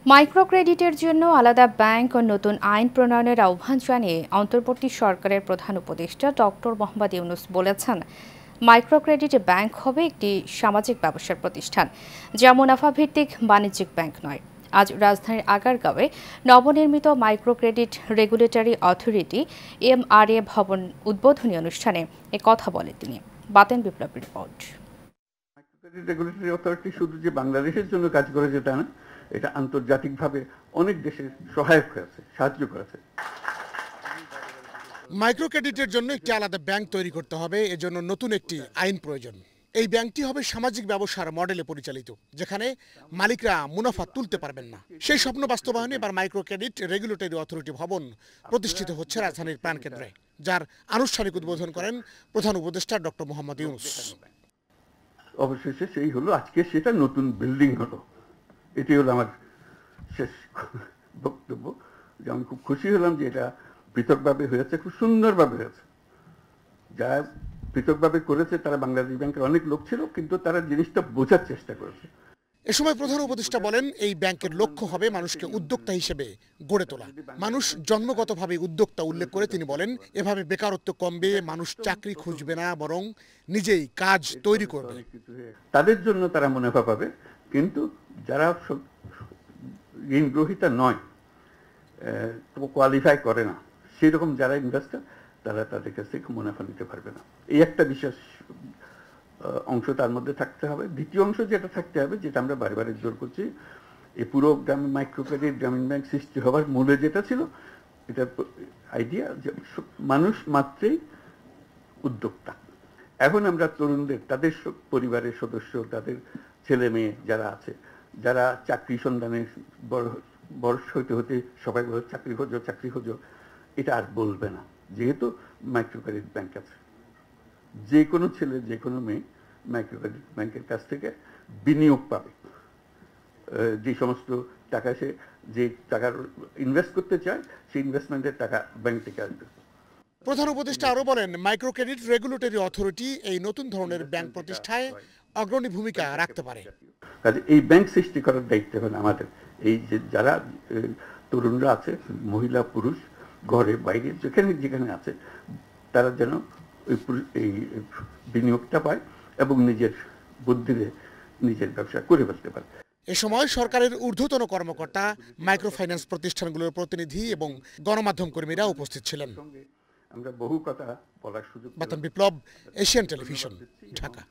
Micro ক্রেডিটের জন্য আলাদা ব্যাংক ও নতুন আইন প্রণয়নের আহ্বান জানিয়ে অন্তর্বর্তী সরকারের প্রধান উপদেষ্টা ডক্টর মোহাম্মদ ইউনূস বলেছেন, মাইক্রো ক্রেডিট ব্যাংক হবে একটি সামাজিক ব্যবসার প্রতিষ্ঠান, যা মুনাফাভিত্তিক বাণিজ্যিক ব্যাংক নয়। আজ রাজধানীর আগারগাঁওয়ে নবনির্মিত micro credit regulatory authority MRA ভবন উদ্বোধনী অনুষ্ঠানে কথা বলেন তিনি। Baten Biplob report. Micro credit regulatory authority শুধু যে বাংলাদেশের জন্য কাজ করেছে তা না, এটা আন্তর্জাতিকভাবে অনেক দেশের সহায়ক হয়েছে, সাহায্য করেছে। মাইক্রো ক্রেডিটের জন্য একটি আলাদা ব্যাংক তৈরি করতে হবে, এজন্য নতুন একটি আইন প্রয়োজন। এই ব্যাংকটি হবে সামাজিক ব্যবসার মডেলে পরিচালিত, যেখানে মালিকরা মুনাফা তুলতে পারবেন না। সেই স্বপ্ন বাস্তবায়নে এবার মাইক্রো ক্রেডিট রেগুলেটরি অথরিটি ভবন প্রতিষ্ঠিত হচ্ছে রাজধানীর প্রাণকেন্দ্রে, যার আনুষ্ঠানিক উদ্বোধন করেন প্রধান উপদেষ্টা ডক্টর মোহাম্মদ ইউনূস। অবশেষে সেই হলো, আজকে সেটা নতুন বিল্ডিং হলো। এটি হলো আমার শেষ বক্তব্য, যে আমি খুব খুশি হলাম যে এটা পৃথকভাবে হয়েছে, খুব সুন্দরভাবে হয়েছে। যা পৃথকভাবে করেছে তারা বাংলাদেশ ব্যাংকের অনেক লোক ছিল, কিন্তু তারা জিনিসটা বোঝার চেষ্টা করেছে। এ সময় প্রধান উপদেষ্টা বলেন, এই ব্যাংকের লক্ষ্য হবে মানুষকে উদ্যোক্তা হিসেবে গড়ে তোলা। মানুষ জন্মগতভাবে উদ্যোক্তা উল্লেখ করে তিনি বলেন, এভাবে বেকারত্ব কমবে, মানুষ চাকরি খুঁজবে না, বরং নিজেই কাজ তৈরি করবে। তাদের জন্য তারা মুনাফা পাবে, কিন্তু যারা ঋণ গ্রহীতা নয়, কোয়ালিফাই করে না, সেই রকম যারা ইনভেস্টার, তারা তাদের কাছ থেকে মুনাফা নিতে পারবে না। এই একটা বিশেষ অংশ তার মধ্যে থাকতে হবে। দ্বিতীয় অংশ যেটা থাকতে হবে, যেটা আমরা বারে জোর করছি, এই পুরো গ্রামীণ মাইক্রো ক্রেডিট গ্রামীণ ব্যাংক সৃষ্টি হওয়ার মূলে যেটা ছিল, এটা আইডিয়া যে মানুষ মাত্রই উদ্যোক্তা। এখন আমরা তরুণদের, তাদের পরিবারের সদস্য, তাদের ছেলে মেয়ে যারা আছে, যারা চাকরি সন্ধানে বয়স হতে হতে সবাই বলে চাকরি খোঁজো, এটা আর বলবে না, যেহেতু মাইক্রো ক্রেডিট ব্যাংক আছে। যে কোনো ছেলে, যে কোনো মেয়ে মাইক্রো ক্রেডিট ব্যাংকের কাছ থেকে বিনিয়োগ পাবে। যে সমস্ত টাকা সে যে টাকার ইনভেস্ট করতে চায়, সেই ইনভেস্টমেন্টের টাকা ব্যাংক থেকে আসবে। প্রধান উপদেষ্টা আরও বলেন, মাইক্রো ক্রেডিট রেগুলেটরি অথরিটি এই নতুন ধরনের ব্যাংক প্রতিষ্ঠায় অগ্রণী ভূমিকা রাখতে পারে। কাজে এই ব্যাংক সৃষ্টি করার দায়িত্ব হলো আমাদের। এই যে যারা তরুণরা আছে, মহিলা পুরুষ, ঘরে বাইরে যেখানে আছে, তারা যেন এই বিনিয়োগটা পায় এবং নিজের বুদ্ধিতে নিজের ব্যবসা করে ফেলতে পারে। এ সময় সরকারের ঊর্ধ্বতন কর্মকর্তা, মাইক্রো ফাইন্যান্স প্রতিষ্ঠানগুলোর প্রতিনিধি এবং গণমাধ্যম কর্মীরা উপস্থিত ছিলেন। আমরা বহু কথা বলার সুযোগ। বাতেন বিপ্লব, এশিয়ান টেলিভিশন, ঢাকা।